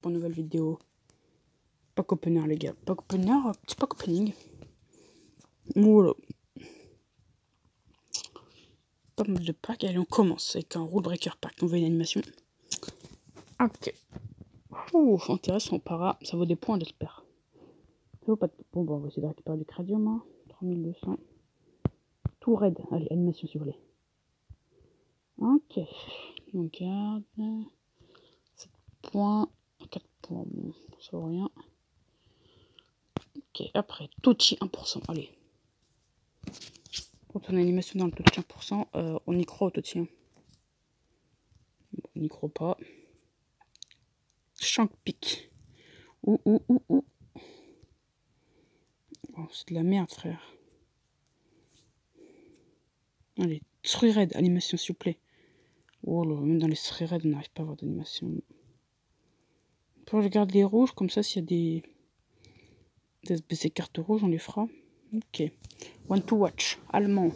pour une nouvelle vidéo. Pack opener les gars, pack opener, petit pack opening. Voilà. Pas mal de packs, allez on commence avec un rule breaker pack, on veut une animation. Ok. Ouh, intéressant, para, ça vaut des points j'espère. Ça vaut pas de... Bon, on va essayer de récupérer du cradium, hein. 3200. Tout raid, allez, animation si vous voulez. Ok, on garde. 7 points, 4 points, bon, ça vaut rien. Ok, après, Tochi 1%, allez. Pour ton animation dans le Tochi 1%, on y croit au Tochi. Hein. Bon, on n'y croit pas. Shank Pick. Ouh. Oh, c'est de la merde, frère. Allez, Three Red, animation s'il vous plaît. Oh là, même dans les Three Red, on n'arrive pas à avoir d'animation. On peut regarder les rouges, comme ça, s'il y a des SBC cartes rouges, on les fera. Ok. One to watch, allemand.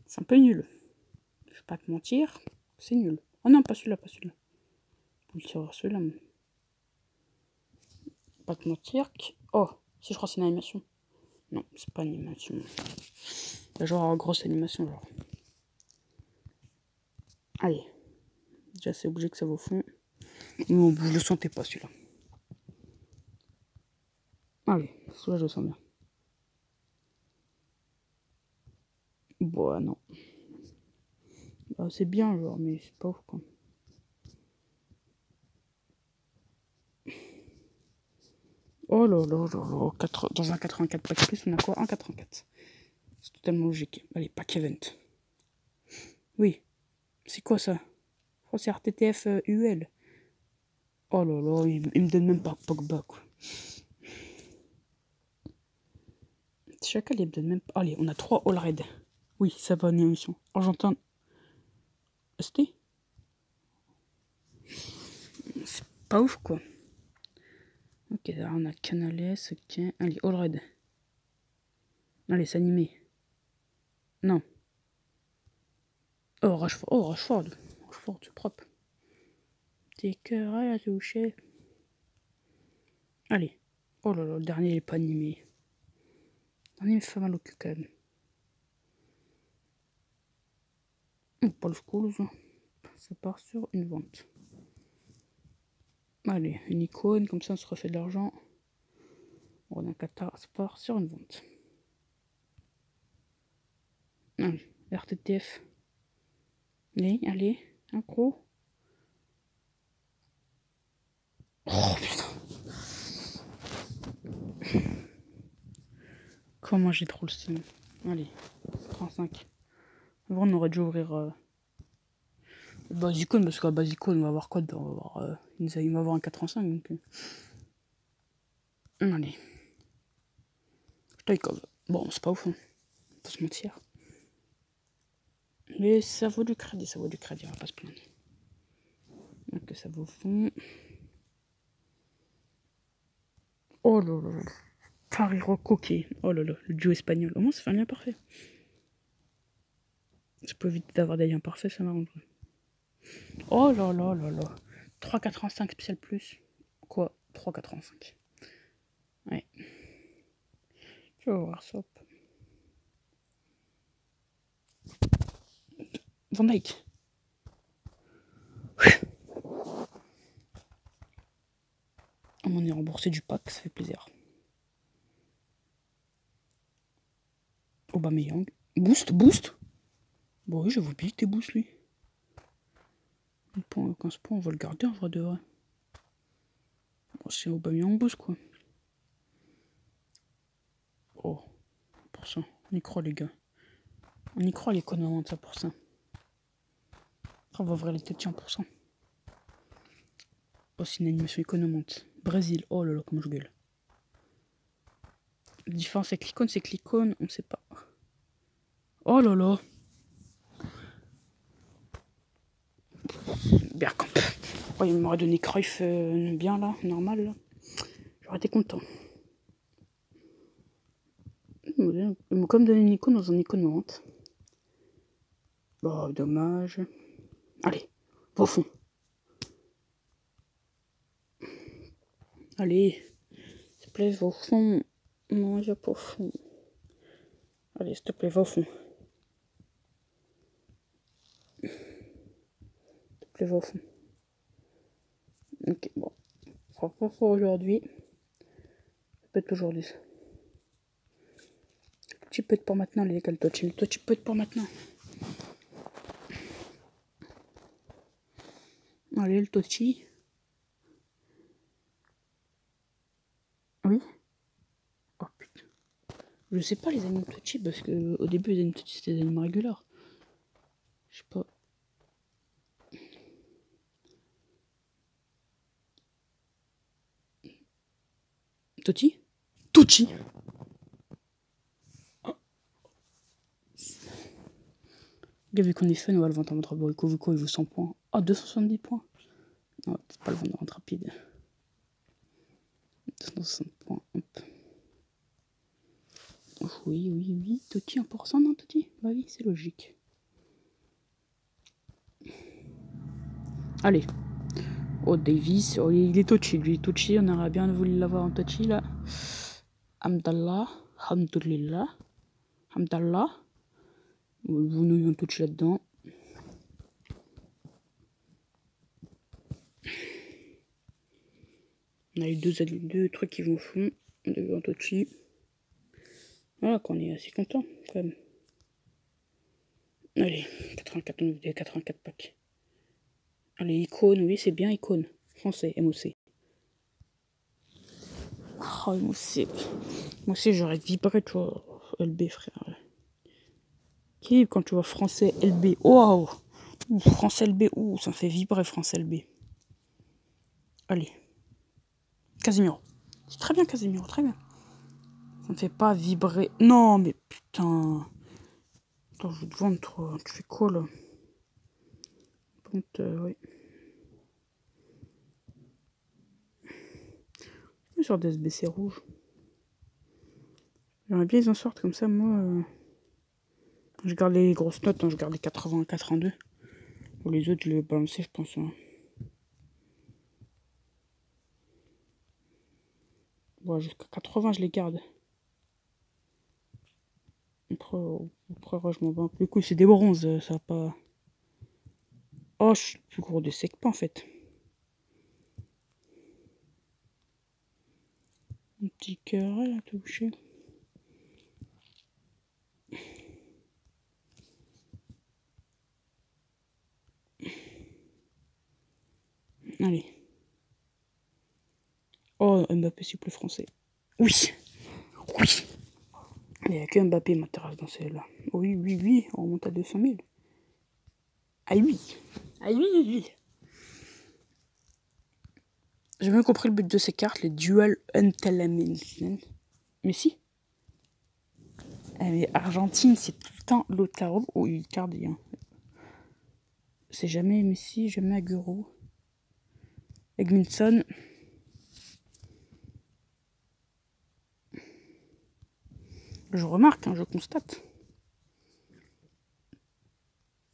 C'est un peu nul. Je vais pas te mentir, c'est nul. Oh non, pas celui-là, pas celui-là. On le tirer celui-là. Pas te mentir. Oh, si je crois que c'est une animation. Non, c'est pas une animation. Genre grosse animation, genre. Allez. Déjà, c'est obligé que ça vaut fond. Non, je le sentais pas celui-là. Allez, celui-là, je le sens bien. Bon, non. Bah, c'est bien, genre, mais c'est pas ouf, quoi. Oh là là là là. Dans un 84 pack plus, on a quoi? Un 84. C'est totalement logique. Allez, pack event. Oui. C'est quoi ça? Oh, c'est RTTF UL. Oh là là, il me donne même pas Pogba, quoi. Chacun, il me donne même pas. Allez, on a 3 all red. Oui, ça va, une émission. Argentin. ST? C'est pas ouf, quoi. Ok, alors on a Canales, ok. Allez, all red. Allez, s'animer. Non. Oh, Rashford. Oh, Rashford, c'est propre. Tes cœurs à la toucher. Allez. Oh là là, le dernier, il est pas animé. Le dernier, il me fait mal au cul, quand même. Paul Scholes. Ça part sur une vente. Allez, une icône, comme ça, on se refait de l'argent. On a Qatar, ça part sur une vente. Allez, RTTF. Allez, un gros. Oh putain. Comment j'ai trop le style. Allez, 35. Avant, on aurait dû ouvrir Basicone, parce qu'à Basicone, on va avoir quoi dedans? On va avoir, il va avoir un 85. Donc, allez. Stoïkov. Bon, c'est pas ouf, hein. Faut se mentir. Mais ça vaut du crédit, on va pas se plaindre. Donc ça vaut fond. Oh là là. Fariro Coquet. Oh là là, le duo espagnol. Au moins, ça fait un lien parfait. Ça peut éviter d'avoir des liens parfaits, ça m'arrange. Oh là là là là. 3,85 spécial plus. Quoi? 3,85. Ouais. Je vais voir ça. Van Dijk. On est remboursé du pack, ça fait plaisir. Aubameyang. Boost. Bon oui, j'avais oublié que t'es boost, lui. 15 points, on va le garder en vrai de vrai. Bon, c'est Aubameyang boost, quoi. Oh, pour ça. On y croit, les gars. On y croit, les conneries de ça, pour ça. Après, on va ouvrir les têtes 100%. Oh, c'est une animation économante. Brésil. Oh là là, comment je gueule. La différence avec l'icône, c'est que l'icône, on sait pas. Oh là là. Bergkamp. Oh, il m'aurait donné Cruyff bien là, normal là. J'aurais été content. Il m'a quand même donné une icône dans un icône vente. Bon, dommage. Allez, Va au fond. Allez. S'il te plaît, va au fond. Non, il va pas au fond. Allez, s'il te plaît, va au fond. S'il te plaît, va au fond. Ok, bon. Ça va pas aujourd'hui. Ça peut être aujourd'hui. Tu peux être pour maintenant, les gars, toi tu peux être pour maintenant. Allez, le Tochi. Oui. Oh putain. Je sais pas les animaux Tochi parce que au début les animaux Tochi c'était des animaux réguliers. Je sais pas. Tochi. Tochi. Gars, vu qu'on est fun, on va le vendre en montre Borico. Vu quoi, il vaut 100 points. Ah, 270 points. Non, peut-être pas le vendre en vente rapide. 260 points. Hop. Oui. Tochi 1%, non, Tochi? Bah oui, c'est logique. Allez. Oh, Davis. Oh, il est Tochi, lui. Tochi, on aurait bien voulu l'avoir en Tochi, là. Hamdallah. Hamdulillah. Hamdallah. Vous nous un Tochi là-dedans. On a eu deux trucs qui vont fond. On a eu un Tochi. Voilà, qu'on est assez content, quand même. Allez, 84 packs. Allez, icône, oui, c'est bien, icône. Français, MOC. Oh, MOC. Moi aussi, j'aurais vibré, tu vois. LB, frère. Qui quand tu vois français LB. Waouh! France LB, ouh, ça me fait vibrer, France LB. Allez. Casimiro. C'est très bien, Casimiro, très bien. Ça me fait pas vibrer. Non, mais putain. Attends, je vais te vendre, toi. Tu fais quoi, là? Bon, oui. Sur des SBC rouges. J'aimerais bien ils en sortent comme ça, moi. Je garde les grosses notes, hein, je garde les 80, 82. Pour les autres, je les balancer, je pense. Hein. Ouais, jusqu'à 80, je les garde. Après ouais, je m'en bats un peu les couilles. C'est des bronzes, ça va pas. Oh, je suis le plus gros des secs pas en fait. Un petit cœur à toucher. Allez. Oh, Mbappé, c'est plus français. Oui. Oui. Il n'y a que Mbappé m'intéresse dans celle-là. Oui. On remonte à 200 000. Ah oui. Ah oui. J'ai même compris le but de ces cartes, les Dual Untalaments. Mais si. Mais Argentine, c'est tout le temps Lautaro. Oh, Icardi. Hein. C'est jamais Messi, jamais Agüero. Egminson. Je remarque, hein, je constate.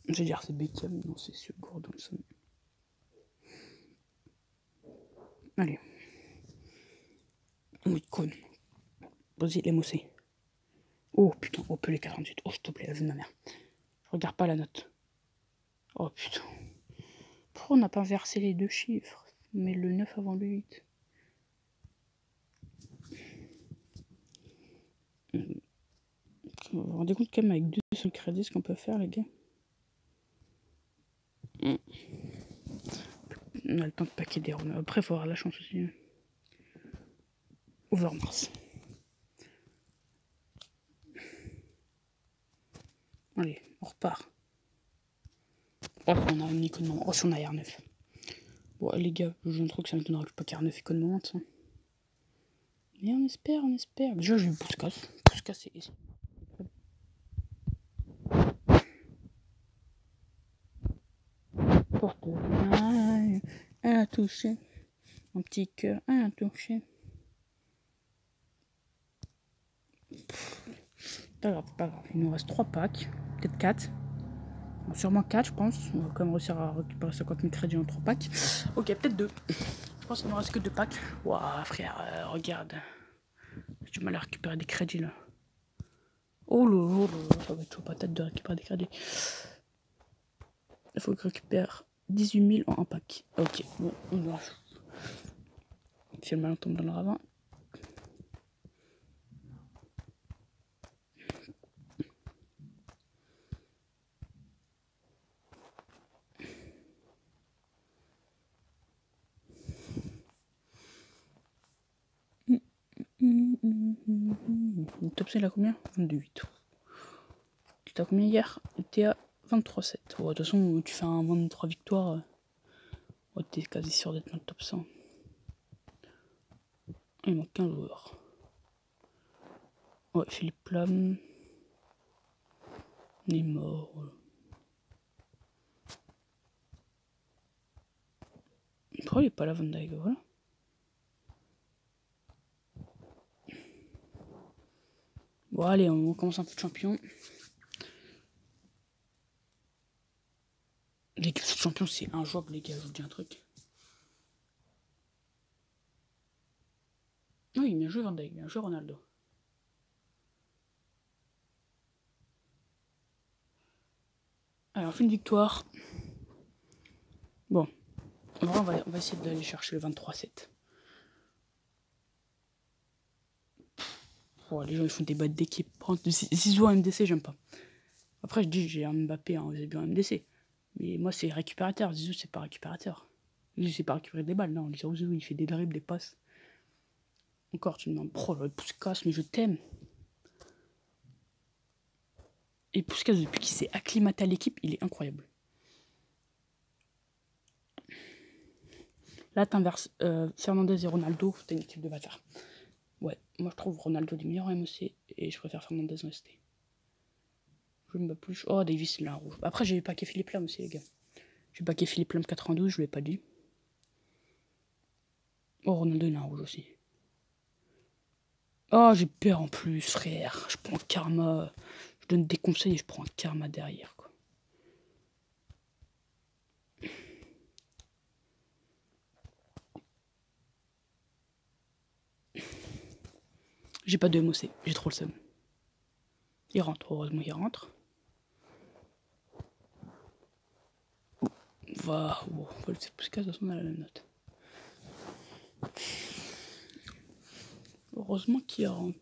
Je vais dire c'est Beckham, non c'est sûr, Gordonson. Allez. Oui, con. Vas-y, les mossés. Oh putain, oh, les 48. Oh, s'il te plaît, la vie de ma mère. Je regarde pas la note. Oh putain. Pourquoi on n'a pas inversé les deux chiffres? Mais le 9 avant le 8. Vous vous rendez compte quand même avec 200 crédits ce qu'on peut faire, les gars? On a le temps de paquer des ronds. Après, il faut avoir la chance aussi. Overmars. Allez, on repart. Oh, on a une icône moment. Oh, si on a R9. Bon, les gars, je trouve que ça m'étonnera pas qu'R9 icône moment, ça. Mais on espère. Déjà, j'ai eu Puskas. Puskas, c'est... Porte un touché. Un petit cœur, un touché. Pas grave. Il nous reste 3 packs. Peut-être 4. Bon, sûrement 4, je pense. On va quand même réussir à récupérer 50 000 crédits en 3 packs. Ok, peut-être 2. Je pense qu'il ne me reste que 2 packs. Waouh, frère, regarde. J'ai du mal à récupérer des crédits là. Oh là, ça va être chaud patate de récupérer des crédits. Il faut que je récupère 18 000 en un pack. Ok, bon, on va. Si le malin tombe dans le ravin. Le top 100 il a combien? 22,8. Tu t'as combien hier? T'es à 23,7. De toute façon, tu fais un 23 victoires. T'es quasi sûr d'être dans le top 100. Il manque qu'un joueur. Ouais, Philippe Lam. Il est mort. Pourquoi il est pas là, Van Dijk? Voilà. Bon, allez, on commence un peu de champion. L'équipe de champion, c'est injouable, les gars, je vous dis un truc. Oui, bien joué, Van Dijk, bien joué, Ronaldo. Alors, on fait une victoire. Bon, en vrai, on va essayer d'aller chercher le 23-7. Oh, les gens, ils font des battes d'équipe. Zizou en MDC, j'aime pas. Après, je dis, j'ai un Mbappé, hein, j'ai bien un MDC. Mais moi, c'est récupérateur. Zizou, c'est pas récupérateur. Zizou, c'est pas récupérer des balles, non. Zizou, il fait des dribbles, des passes. Encore, tu me demandes, pro, le Puskas, mais je t'aime. Et Puskas, depuis qu'il s'est acclimaté à l'équipe, il est incroyable. Là, t'inverses Fernandez et Ronaldo, t'as une équipe de bâtards. Ouais, moi je trouve Ronaldo des meilleurs MOC et je préfère Fernandez en ST. Je me bats plus. Oh, Davis, il a un rouge. Après, j'ai eu paquet Philippe Lam aussi, les gars. J'ai paquet Philippe Lam 92, je l'ai pas dit. Oh, Ronaldo, il a un rouge aussi. Oh, j'ai peur en plus, frère. Je prends karma. Je donne des conseils et je prends un karma derrière, quoi. J'ai pas de MOC, j'ai trop le seum. Il rentre, heureusement, il rentre. Va, oh, faut le faire plus qu'à de toute façon, on a la même note. Heureusement qu'il rentre.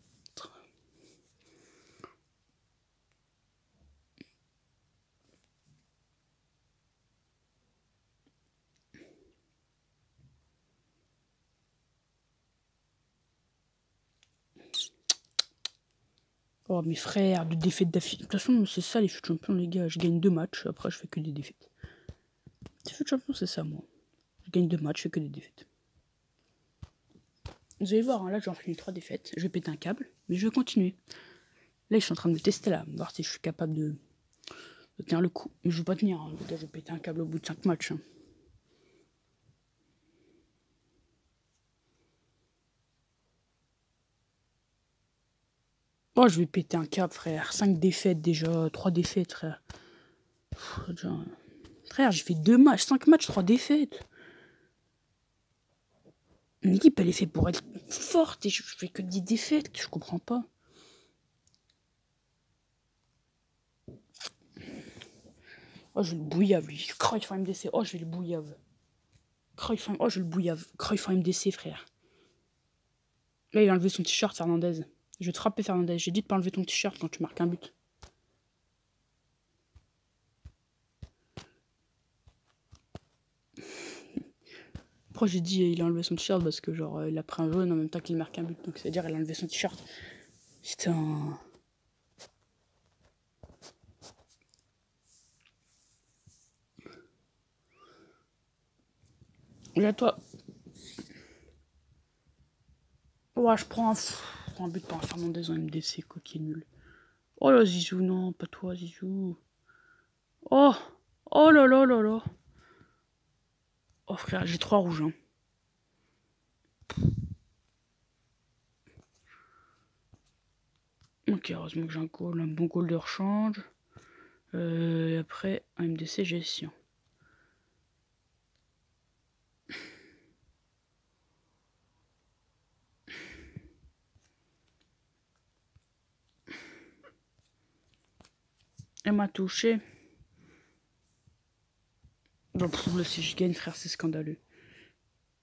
Oh, mes frères, de défaites d'affilée. De toute façon, c'est ça les fûts champions, les gars. Je gagne 2 matchs, après, je fais que des défaites. Les fûts champions, c'est ça, moi. Je gagne 2 matchs, je fais que des défaites. Vous allez voir, hein, là, j'en finis 3 défaites. Je vais péter un câble, mais je vais continuer. Là, je suis en train de me tester, là, voir si je suis capable de tenir le coup. Mais je vais pas tenir, hein. Je vais péter un câble au bout de 5 matchs. Hein. Oh, je vais péter un câble, frère. 5 défaites déjà, 3 défaites, frère. Frère, j'ai fait 2 matchs, 5 matchs, 3 défaites. Une équipe, elle est faite pour être forte et je fais que 10 défaites, je comprends pas. Oh, je vais le bouillave, lui. Cruyff en MDC. Oh, je vais le bouillave. Cruyff en... Oh, je vais le bouillave. Cruyff en MDC, frère. Là, il a enlevé son t-shirt, Fernandez. Je vais te frapper, Fernandez. J'ai dit de pas enlever ton t-shirt quand tu marques un but. Pourquoi j'ai dit il a enlevé son t-shirt? Parce que, genre, il a pris un jaune en même temps qu'il marque un but. Donc, c'est-à-dire il a enlevé son t-shirt. Putain. Et à toi. Ouais, je prends un but par un Fernandez en MDC, quoi, qui est nul. Oh là, Zizou, non, pas toi, Zizou. Oh, oh là là là là. Oh frère, j'ai 3 rouges. Hein. Ok, heureusement que j'ai un bon goal de rechange. Et après, un MDC gestion. Elle m'a touché. Donc, si je gagne, frère, c'est scandaleux.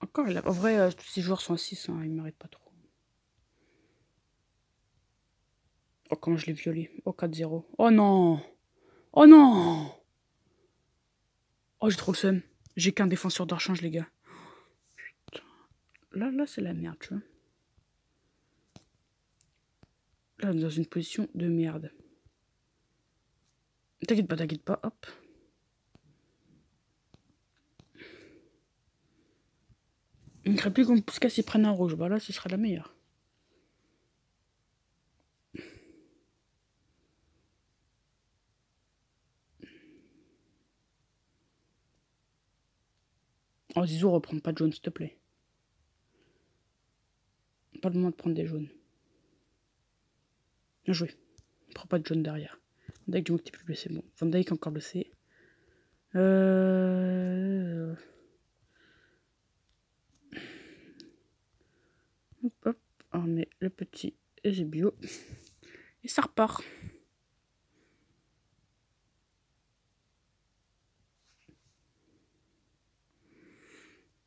Encore, en vrai, tous ces joueurs sont à 6, hein, ils méritent pas trop. Oh, comment je l'ai violé. Oh, 4-0. Oh non. Oh non. Oh, j'ai trop le seum. J'ai qu'un défenseur de rechange, les gars. Putain. Là, c'est la merde, tu vois. Là, on est dans une position de merde. T'inquiète pas, hop. Il ne serait plus qu'on Puskas s'y prenne un rouge. Bah là, ce sera la meilleure. Oh, Zizou, reprends pas de jaune, s'il te plaît. Pas le moment de prendre des jaunes. Bien joué. Prends pas de jaune derrière. Van Dijk, dis-moi que t'es plus blessé. Bon, Van Dijk encore blessé. Hop, on met le petit Eusebio. Et ça repart.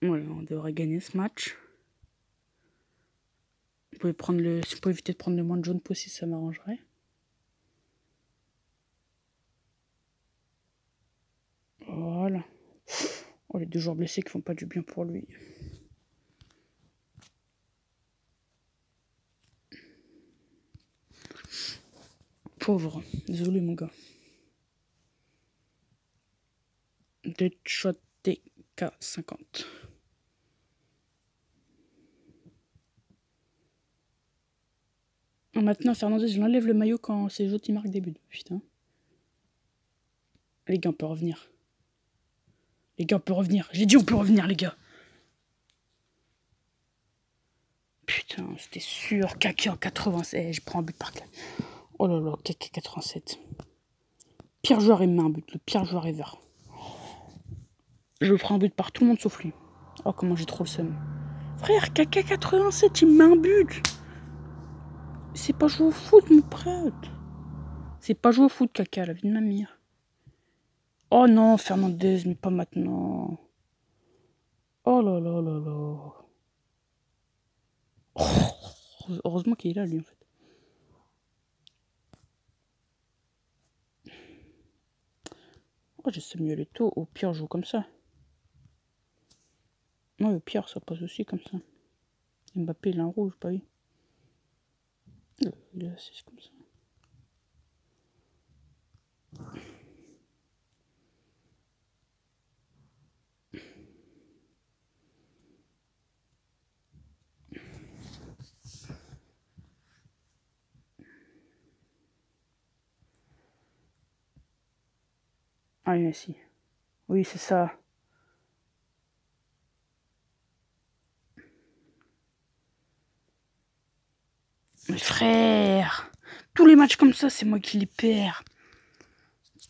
Voilà, on devrait gagner ce match. Vous pouvez prendre si vous pouvez éviter de prendre le moins de jaune possible, ça m'arrangerait. Voilà. Oh, les deux joueurs blessés qui font pas du bien pour lui. Pauvre. Désolé, mon gars. Deadshot TK50. Maintenant, Fernandez, il enlève le maillot quand c'est les autres qui marquent des buts. Putain. Les gars, on peut revenir. Les gars, on peut revenir. J'ai dit on peut revenir, les gars. Putain, c'était sûr. Kaka en 87. Je prends un but par claque. Oh là là, Kaka 87. Pire joueur, il me met un but. Le pire joueur ever. Je prends un but par tout le monde sauf lui. Oh, comment j'ai trop le seum. Frère, Kaka 87, il me met un but. C'est pas jouer au foot, mon prêtre. C'est pas jouer au foot, Kaka, la vie de ma mère. Oh non, Fernandez, mais pas maintenant. Oh là là là là. Oh, heureusement qu'il est là, lui, en fait. Oh, j'essaie de mieux les taux. Au pire, je joue comme ça. Non, au pire, ça passe aussi comme ça. Mbappé, il a un rouge, pas eu. Il est assis comme ça. Ah, il est assis. Oui, c'est ça. Mais frère, tous les matchs comme ça, c'est moi qui les perds.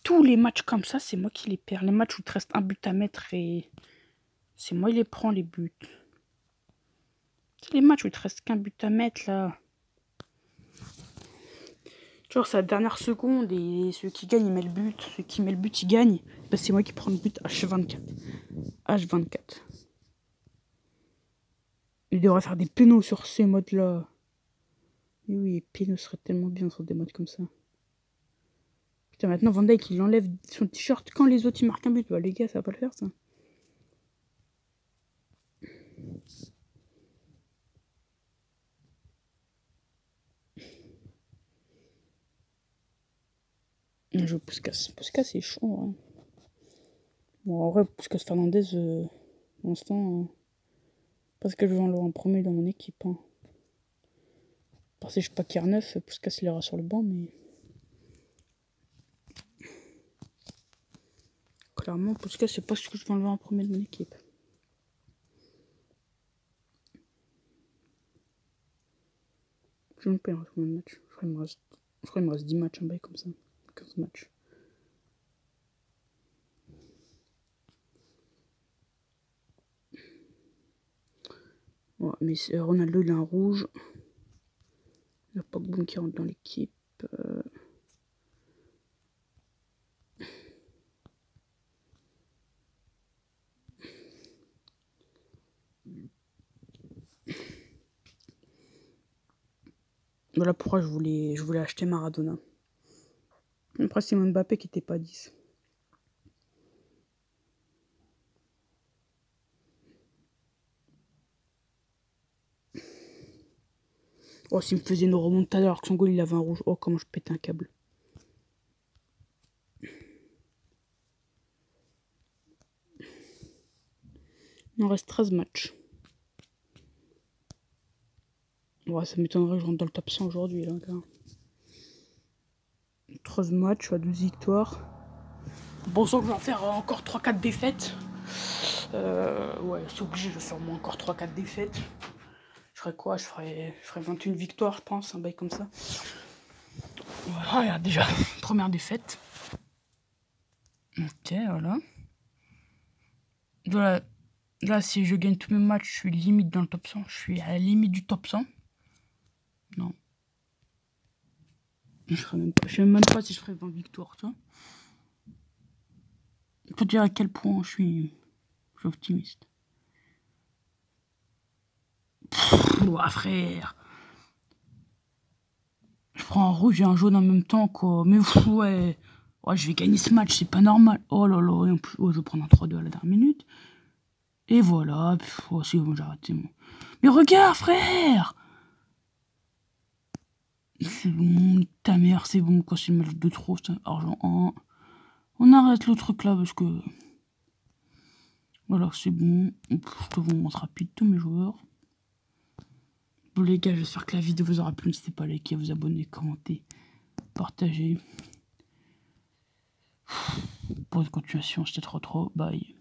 Tous les matchs comme ça, c'est moi qui les perds. Les matchs où il te reste un but à mettre et c'est moi qui les prends, les buts. Les matchs où il te reste qu'un but à mettre, là. Genre, c'est la dernière seconde et celui qui gagne, il met le but. Celui qui met le but, il gagne. Bah, c'est moi qui prends le but H24. H24. Il devrait faire des pénaux sur ces modes-là. Et oui, les pénaux seraient tellement bien sur des modes comme ça. Putain, maintenant, Van Dijk, il enlève son t-shirt quand les autres, ils marquent un but. Bah, les gars, ça va pas le faire, ça. Je joue Puskas. Puskas, c'est chaud, hein. Bon, en vrai, Puskas Fernandez, pour l'instant, parce que je vais en en premier dans mon équipe. Hein. Parce que je suis pas Kier 9, Puskas il ira sur le banc, mais. Clairement, Puskas, c'est pas ce que je vais enlever en premier de mon équipe. Je ne perds combien de matchs. Je crois qu'il me reste 10 matchs, un bail comme ça. 15 matchs. Ouais, mais Ronaldo, il a un rouge. Il n'y a pas que Boum qui rentre dans l'équipe. Voilà pourquoi je voulais acheter Maradona. Après, c'est Mbappé qui était pas 10. Oh, s'il me faisait une remontada alors que son goal il avait un rouge. Oh, comment je pète un câble. Il en reste 13 matchs. Ouais, ça m'étonnerait que je rentre dans le top 100 aujourd'hui. 13 matchs, 12 victoires. Bon sang que je vais en faire encore 3-4 défaites. Ouais, c'est obligé, je vais faire moins encore 3-4 défaites. Je ferais quoi? Je ferais 21 victoires, je pense, un bail comme ça. Voilà, déjà, première défaite. Ok, voilà. Là, si je gagne tous mes matchs, je suis limite dans le top 100. Je suis à la limite du top 100. Non. Je sais même pas si je ferais 20 victoires, tu vois. Il faut dire à quel point je suis optimiste. Ouah, frère. Je prends un rouge et un jaune en même temps, quoi. Mais ouais. Ouais, je vais gagner ce match, c'est pas normal. Oh là là, et en plus, je vais prendre un 3-2 à la dernière minute. Et voilà. Oh, c'est bon, j'ai arrêté. Mais regarde, frère! C'est bon, ta mère, c'est bon. Quand c'est le match de trop, c'est argent 1. On arrête le truc là parce que. Voilà, c'est bon. Je te vous montre rapide tous mes joueurs. Bon, les gars, j'espère que la vidéo vous aura plu. N'hésitez pas à liker, à vous abonner, commenter, partager. Pour une continuation, c'était trop. Bye.